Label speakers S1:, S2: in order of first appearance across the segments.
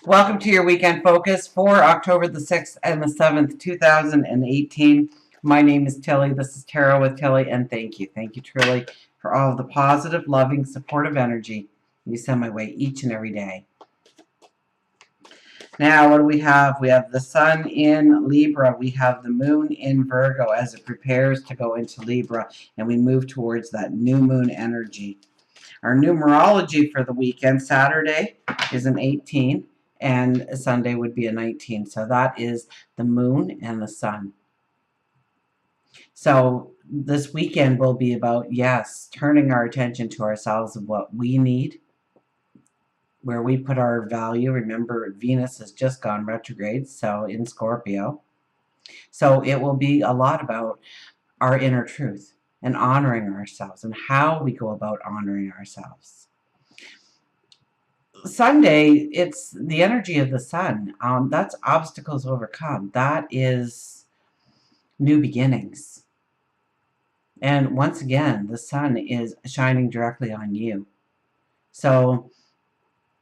S1: Welcome to your weekend focus for October the 6th and the 7th, 2018. My name is Tilly. This is Tarot with Tilly, and thank you. Thank you truly for all of the positive, loving, supportive energy you send my way each and every day. Now, what do we have? We have the Sun in Libra. We have the Moon in Virgo as it prepares to go into Libra, and we move towards that new moon energy. Our numerology for the weekend, Saturday is an 18, and Sunday would be a 19. So that is the moon and the sun. So this weekend will be about, yes, turning our attention to ourselves of what we need, where we put our value. Remember, Venus has just gone retrograde, so in Scorpio. So it will be a lot about our inner truth and honoring ourselves and how we go about honoring ourselves. Sunday, it's the energy of the sun. That's obstacles overcome. That is new beginnings. And once again, the sun is shining directly on you. So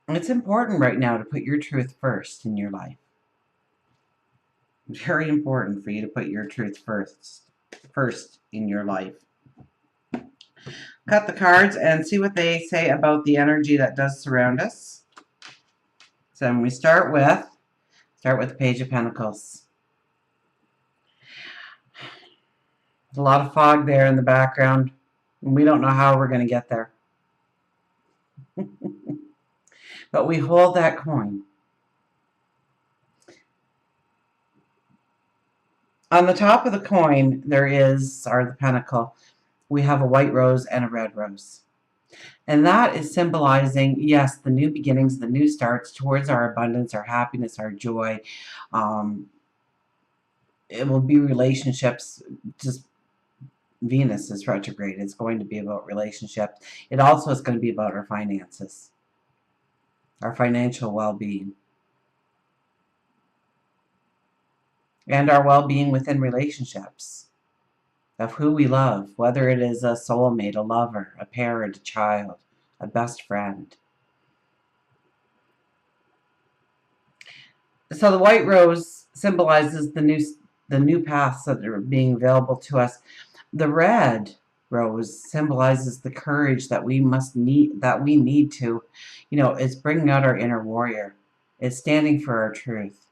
S1: it's important right now to put your truth first in your life. Very important for you to put your truth first in your life. Cut the cards and see what they say about the energy that does surround us. So when we start with the Page of Pentacles. There's a lot of fog there in the background, and we don't know how we're going to get there. But we hold that coin. On the top of the coin, the pentacle, we have a white rose and a red rose. And that is symbolizing, yes, the new beginnings, the new starts towards our abundance, our happiness, our joy. It will be relationships. Just Venus is retrograde. It's going to be about relationships. It also is going to be about our finances, our financial well-being, and our well-being within relationships, of who we love, whether it is a soulmate, a lover, a parent, a child, a best friend. So the white rose symbolizes the new paths that are being available to us. The red rose symbolizes the courage that we need to, it's bringing out our inner warrior. It's standing for our truth.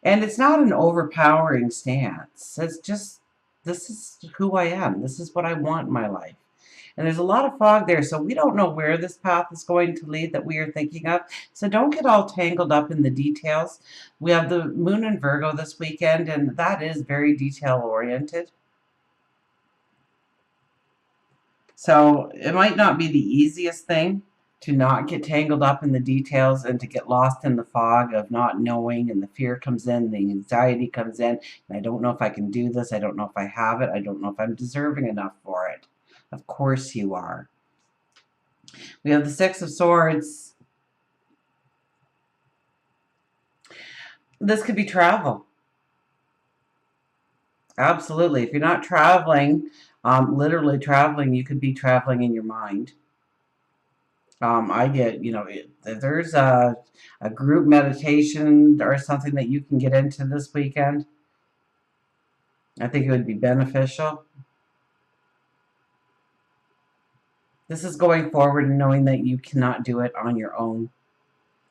S1: And it's not an overpowering stance. It's just, this is who I am. This is what I want in my life. And there's a lot of fog there, so we don't know where this path is going to lead that we are thinking of. So don't get all tangled up in the details. We have the Moon in Virgo this weekend, and that is very detail-oriented. So it might not be the easiest thing to not get tangled up in the details and to get lost in the fog of not knowing, and the fear comes in, the anxiety comes in, and I don't know if I can do this, I don't know if I have it, I don't know if I'm deserving enough for it. Of course you are. We have the Six of Swords. This could be travel. Absolutely. If you're not traveling, literally traveling, you could be traveling in your mind. I get, if there's a group meditation or something that you can get into this weekend, I think it would be beneficial. This is going forward and knowing that you cannot do it on your own.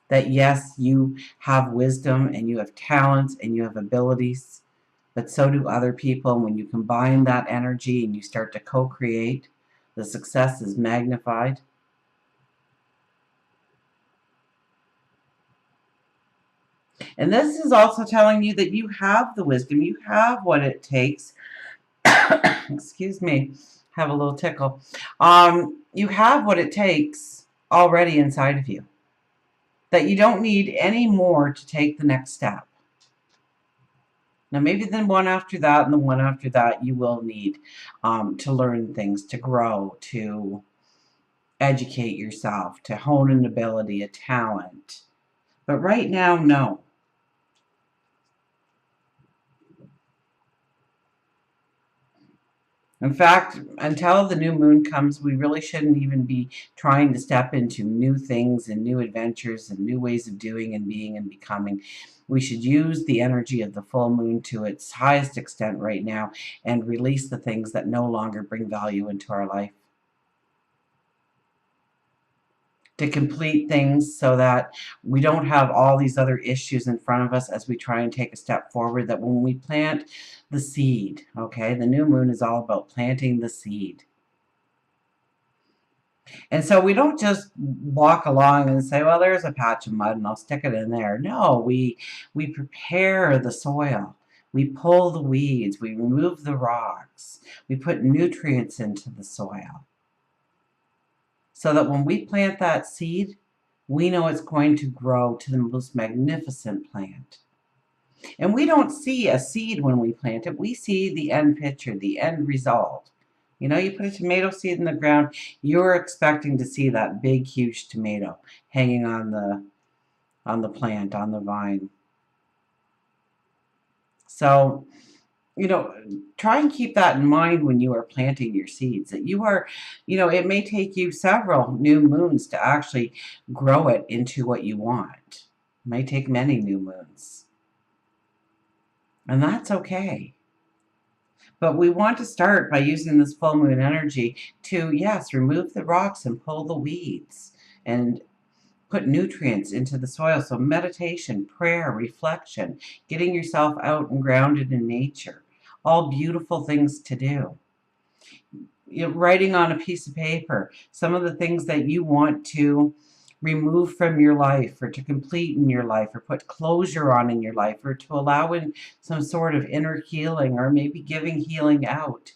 S1: That yes, you have wisdom and you have talents and you have abilities, but so do other people. And when you combine that energy and you start to co-create, the success is magnified. And this is also telling you that you have the wisdom, you have what it takes. Excuse me, have a little tickle. You have what it takes already inside of you. That you don't need any more to take the next step. Now, maybe the one after that and the one after that you will need to learn things, to grow, to educate yourself, to hone an ability, a talent. But right now, no. In fact, until the new moon comes, we really shouldn't even be trying to step into new things and new adventures and new ways of doing and being and becoming. We should use the energy of the full moon to its highest extent right now and release the things that no longer bring value into our life. To complete things so that we don't have all these other issues in front of us as we try and take a step forward, that when we plant the seed, okay, the new moon is all about planting the seed. And so we don't just walk along and say, well, there's a patch of mud and I'll stick it in there. No, we prepare the soil. We pull the weeds, we remove the rocks, we put nutrients into the soil, so that when we plant that seed, we know it's going to grow to the most magnificent plant. And we don't see a seed when we plant it. We see the end picture, the end result. You know, you put a tomato seed in the ground, you're expecting to see that big, huge tomato hanging on the plant, on the vine. So, you know, try and keep that in mind when you are planting your seeds, that you are, you know, it may take you several new moons to actually grow it into what you want. It may take many new moons. And that's okay. But we want to start by using this full moon energy to, yes, remove the rocks and pull the weeds and put nutrients into the soil. So meditation, prayer, reflection, getting yourself out and grounded in nature, all beautiful things to do. You know, writing on a piece of paper some of the things that you want to remove from your life, or to complete in your life, or put closure on in your life, or to allow in some sort of inner healing, or maybe giving healing out.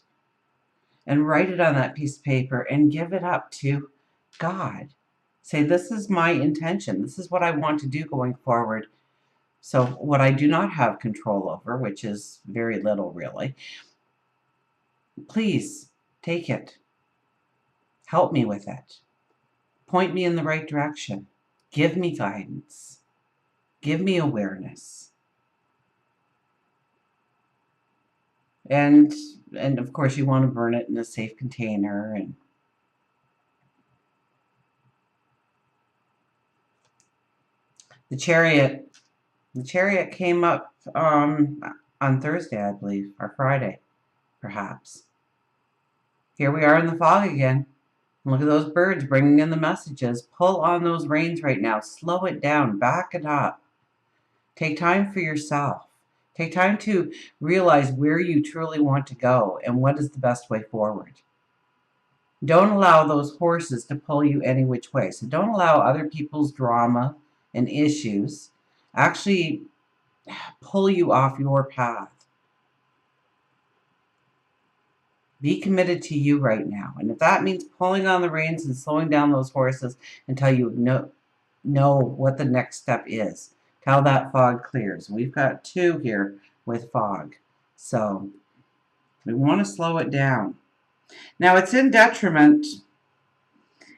S1: And write it on that piece of paper and give it up to God. Say, this is my intention. This is what I want to do going forward. So what I do not have control over, which is very little really, please take it. Help me with it. Point me in the right direction. Give me guidance. Give me awareness. And of course you want to burn it in a safe container. And the chariot came up on Thursday, I believe, or Friday, perhaps. Here we are in the fog again. Look at those birds bringing in the messages. Pull on those reins right now. Slow it down. Back it up. Take time for yourself. Take time to realize where you truly want to go and what is the best way forward. Don't allow those horses to pull you any which way. So don't allow other people's drama and issues actually pull you off your path. Be committed to you right now. And if that means pulling on the reins and slowing down those horses until you know what the next step is, till that fog clears. We've got 2 here with fog. So we want to slow it down. Now it's in detriment.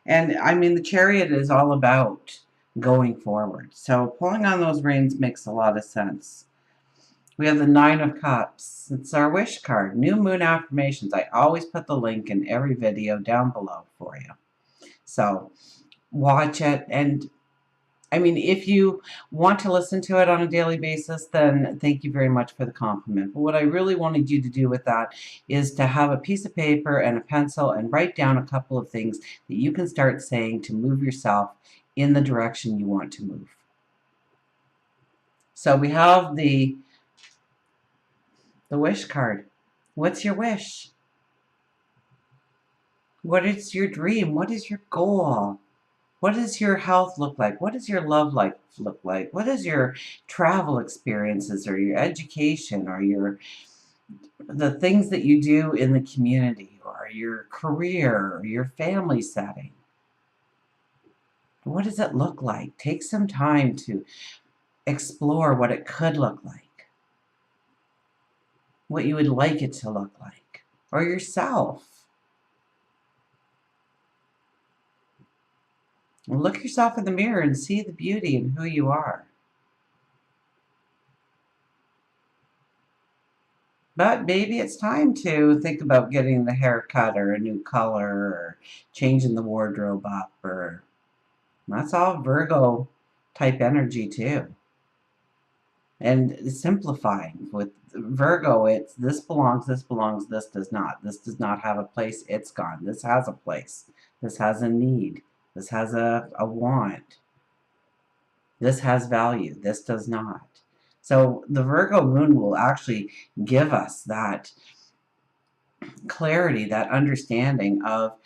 S1: And I mean, the chariot is all about going forward. So pulling on those reins makes a lot of sense. We have the 9 of Cups. It's our wish card. New Moon Affirmations. I always put the link in every video down below for you. So watch it. And I mean, if you want to listen to it on a daily basis, then thank you very much for the compliment. But what I really wanted you to do with that is to have a piece of paper and a pencil and write down a couple of things that you can start saying to move yourself in the direction you want to move. So we have the wish card. What's your wish? What is your dream? What is your goal? What does your health look like? What does your love life look like? What is your travel experiences, or your education, or the things that you do in the community, or your career, or your family setting? What does it look like? Take some time to explore what it could look like, what you would like it to look like, or yourself. Look yourself in the mirror and see the beauty in who you are. But maybe it's time to think about getting the hair cut or a new color or changing the wardrobe up, or that's all Virgo type energy too. And simplifying with Virgo, it's this belongs, this belongs, this does not. This does not have a place, it's gone. This has a place. This has a need. This has a want. This has value. This does not. So the Virgo moon will actually give us that clarity, that understanding of,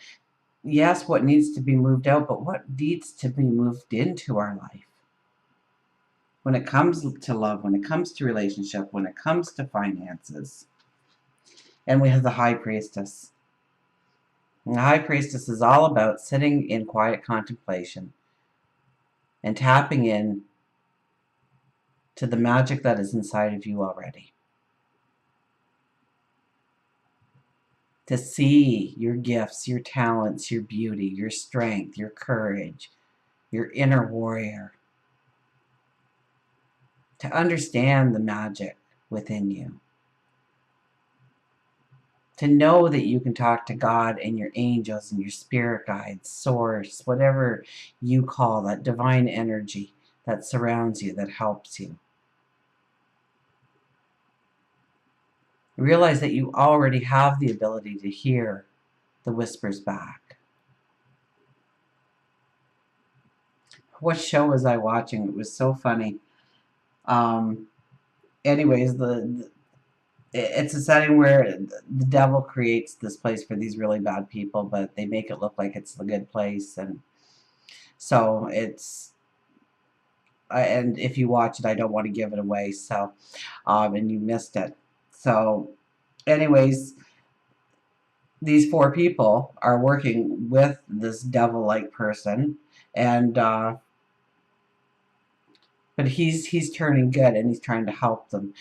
S1: yes, what needs to be moved out, but what needs to be moved into our life. When it comes to love, when it comes to relationship, when it comes to finances. And we have the High Priestess. And the High Priestess is all about sitting in quiet contemplation and tapping in to the magic that is inside of you already. To see your gifts, your talents, your beauty, your strength, your courage, your inner warrior. To understand the magic within you. To know that you can talk to God and your angels and your spirit guides, source, whatever you call that divine energy that surrounds you, that helps you. Realize that you already have the ability to hear the whispers back. What show was I watching? It was so funny. Anyways, it's a setting where the devil creates this place for these really bad people, but they make it look like it's the good place. And so it's, and if you watch it, I don't want to give it away. So, and you missed it. So anyways, these four people are working with this devil-like person, and but he's turning good and he's trying to help them.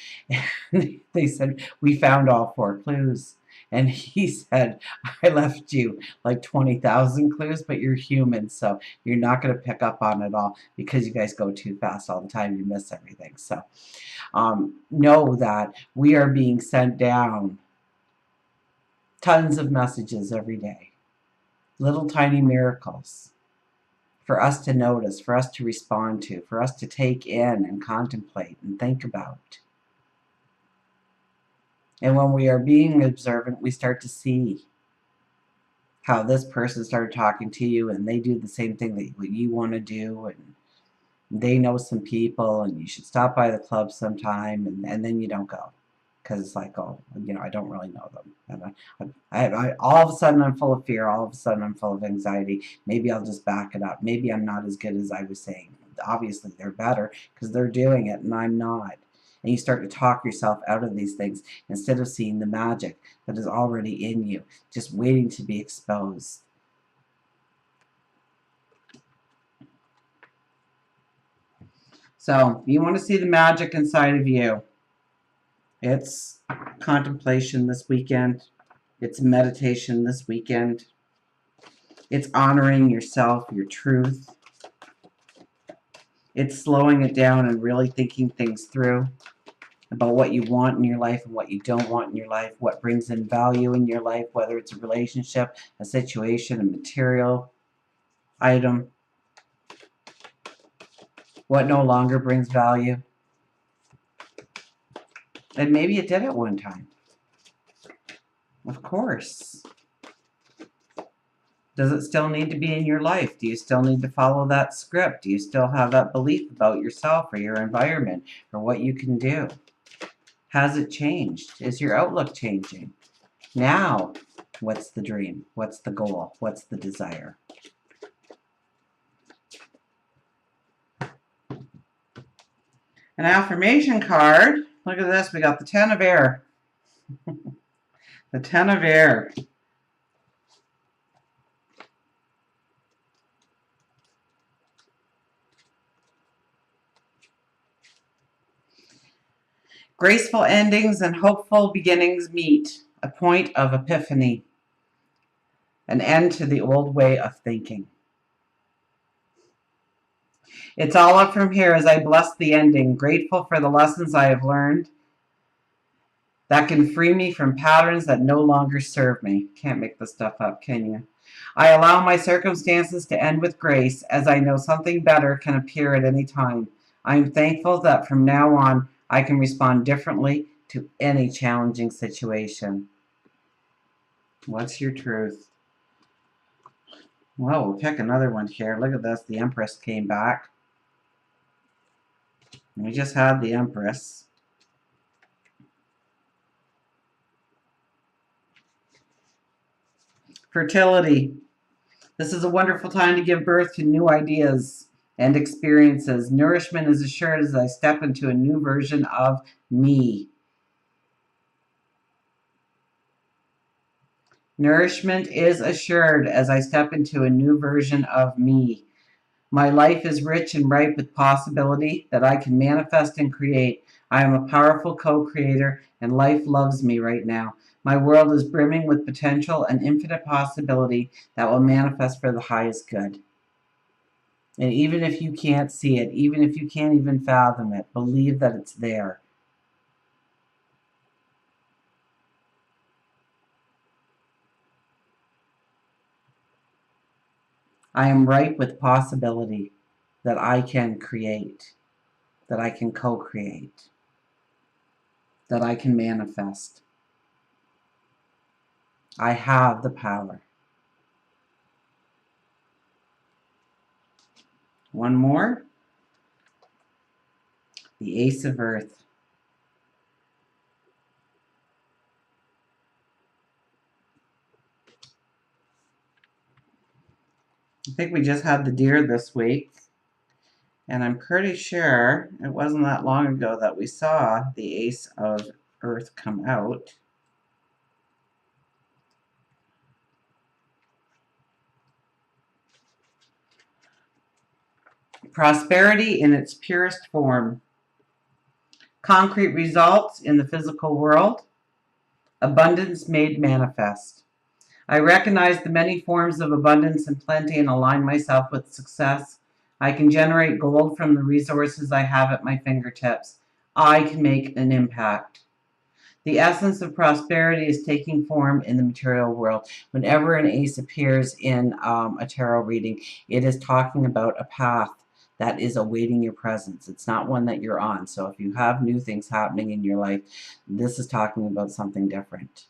S1: And they said, we found all four clues. And he said, I left you like 20,000 clues, but you're human, so you're not going to pick up on it all because you guys go too fast all the time. You miss everything. So know that we are being sent down tons of messages every day. Little tiny miracles. For us to notice, for us to respond to, for us to take in and contemplate and think about. And when we are being observant, we start to see how this person started talking to you and they do the same thing that you want to do, and they know some people and you should stop by the club sometime, and then you don't go. Because it's like, oh, I don't really know them. And I all of a sudden I'm full of fear. All of a sudden I'm full of anxiety. Maybe I'll just back it up. Maybe I'm not as good as I was saying. Obviously they're better because they're doing it and I'm not. And you start to talk yourself out of these things instead of seeing the magic that is already in you, just waiting to be exposed. So you want to see the magic inside of you. It's contemplation this weekend. It's meditation this weekend. It's honoring yourself, your truth. It's slowing it down and really thinking things through about what you want in your life and what you don't want in your life, what brings in value in your life, whether it's a relationship, a situation, a material item, what no longer brings value. And maybe it did at one time. Of course. Does it still need to be in your life? Do you still need to follow that script? Do you still have that belief about yourself or your environment or what you can do? Has it changed? Is your outlook changing? Now, what's the dream? What's the goal? What's the desire? An affirmation card. Look at this. We got the 10 of air. The 10 of air. Graceful endings and hopeful beginnings meet. A point of epiphany. An end to the old way of thinking. It's all up from here as I bless the ending, grateful for the lessons I have learned, that can free me from patterns that no longer serve me. Can't make this stuff up, can you? I allow my circumstances to end with grace, as I know something better can appear at any time. I am thankful that from now on I can respond differently to any challenging situation. What's your truth? Well, we'll pick another one here. Look at this. The Empress came back. We just had the Empress. Fertility. This is a wonderful time to give birth to new ideas and experiences. Nourishment is assured as I step into a new version of me. Nourishment is assured as I step into a new version of me. My life is rich and ripe with possibility that I can manifest and create. I am a powerful co-creator, and life loves me right now. My world is brimming with potential and infinite possibility that will manifest for the highest good. And even if you can't see it, even if you can't even fathom it, believe that it's there. I am ripe with possibility that I can create, that I can co-create, that I can manifest. I have the power. One more. The Ace of Earth. I think we just had the Deer this week. And I'm pretty sure it wasn't that long ago that we saw the Ace of Earth come out. Prosperity in its purest form. Concrete results in the physical world. Abundance made manifest. I recognize the many forms of abundance and plenty and align myself with success. I can generate gold from the resources I have at my fingertips. I can make an impact. The essence of prosperity is taking form in the material world. Whenever an ace appears in a tarot reading, it is talking about a path that is awaiting your presence. It's not one that you're on. So if you have new things happening in your life, this is talking about something different.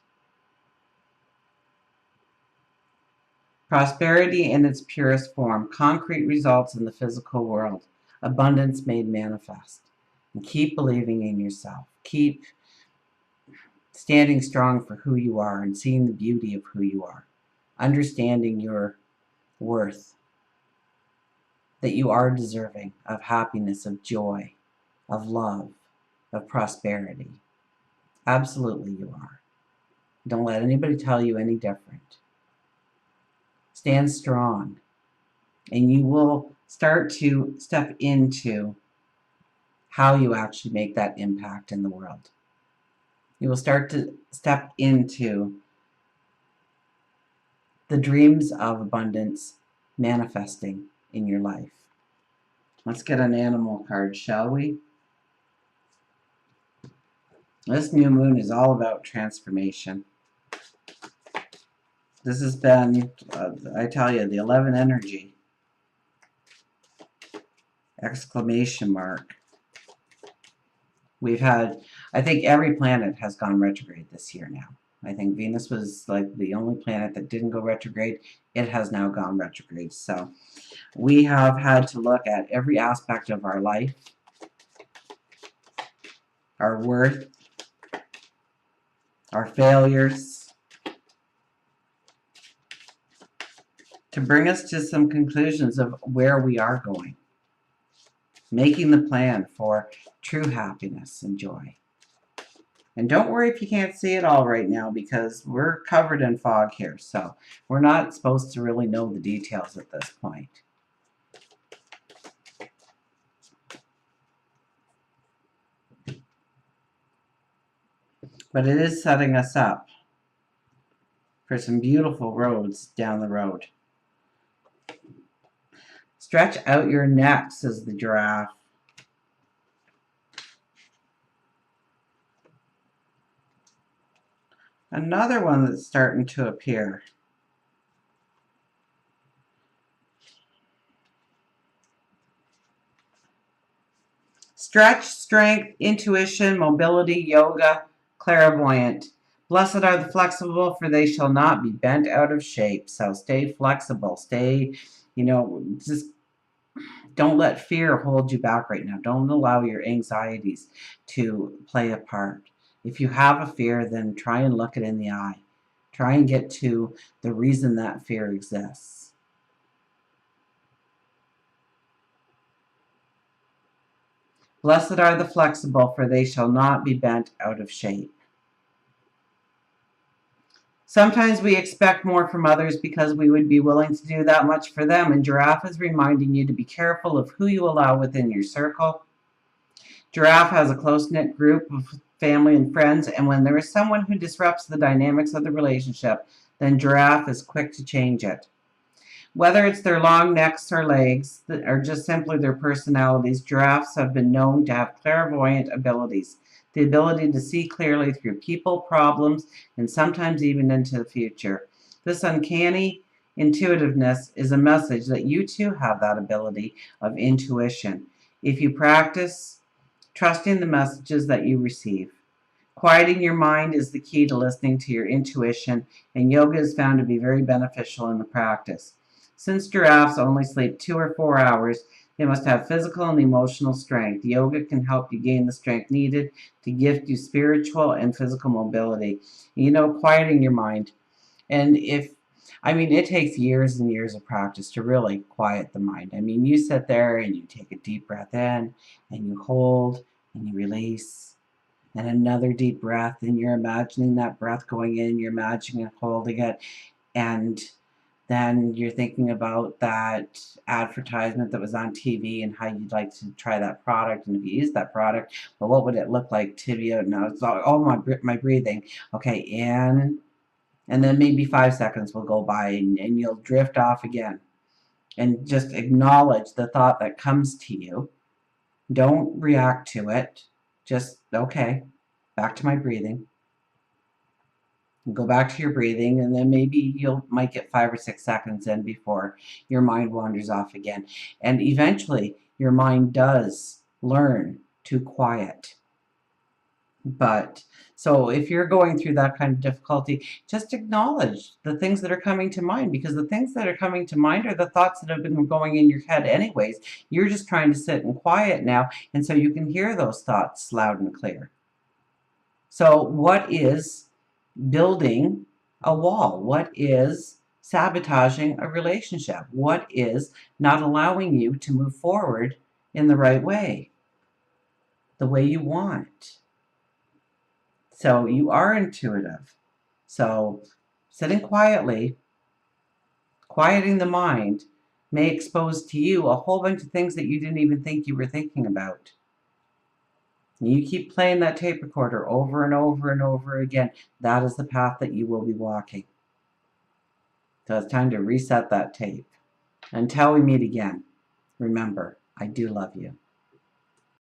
S1: Prosperity in its purest form, concrete results in the physical world, abundance made manifest. And keep believing in yourself. Keep standing strong for who you are and seeing the beauty of who you are. Understanding your worth. That you are deserving of happiness, of joy, of love, of prosperity. Absolutely you are. Don't let anybody tell you any different. Stand strong, and you will start to step into how you actually make that impact in the world. You will start to step into the dreams of abundance manifesting in your life. Let's get an animal card, shall we? This new moon is all about transformation. This has been, I tell you, the 11 energy. Exclamation mark. We've had, I think every planet has gone retrograde this year now. I think Venus was like the only planet that didn't go retrograde. It has now gone retrograde. So we have had to look at every aspect of our life, our worth, our failures, to bring us to some conclusions of where we are going. Making the plan for true happiness and joy. And don't worry if you can't see it all right now, because we're covered in fog here. So we're not supposed to really know the details at this point. But it is setting us up for some beautiful roads down the road. Stretch out your neck, says the giraffe. Another one that's starting to appear. Stretch, strength, intuition, mobility, yoga, clairvoyant. Blessed are the flexible, for they shall not be bent out of shape. So stay flexible. Stay, just don't let fear hold you back right now. Don't allow your anxieties to play a part. If you have a fear, then try and look it in the eye. Try and get to the reason that fear exists. Blessed are the flexible, for they shall not be bent out of shape. Sometimes we expect more from others because we would be willing to do that much for them, and Giraffe is reminding you to be careful of who you allow within your circle. Giraffe has a close-knit group of family and friends, and when there is someone who disrupts the dynamics of the relationship, then Giraffe is quick to change it. Whether it's their long necks or legs, or just simply their personalities, giraffes have been known to have clairvoyant abilities, the ability to see clearly through people, problems, and sometimes even into the future. This uncanny intuitiveness is a message that you too have that ability of intuition. If you practice trusting the messages that you receive. Quieting your mind is the key to listening to your intuition, and yoga is found to be very beneficial in the practice. Since giraffes only sleep 2 or 4 hours, they must have physical and emotional strength. Yoga can help you gain the strength needed to gift you spiritual and physical mobility. Quieting your mind. And it takes years and years of practice to really quiet the mind. You sit there and you take a deep breath in and you hold and you release and another deep breath, and you're imagining that breath going in, you're imagining it holding it, and then you're thinking about that advertisement that was on TV and how you'd like to try that product, and if you use that product, well, what would it look like to you? Now it's all my breathing. Okay, in, and then maybe 5 seconds will go by, and you'll drift off again, and just acknowledge the thought that comes to you. Don't react to it. Just, okay, back to my breathing. Go back to your breathing, and then maybe you might get 5 or 6 seconds in before your mind wanders off again. And eventually, your mind does learn to quiet. But so if you're going through that kind of difficulty, just acknowledge the things that are coming to mind, because the things that are coming to mind are the thoughts that have been going in your head anyways. You're just trying to sit and quiet now, and so you can hear those thoughts loud and clear. So what is building a wall? What is sabotaging a relationship? What is not allowing you to move forward in the right way, the way you want? So you are intuitive. So sitting quietly, quieting the mind, may expose to you a whole bunch of things that you didn't even think you were thinking about. And you keep playing that tape recorder over and over and over again. That is the path that you will be walking. So it's time to reset that tape. Until we meet again, remember, I do love you.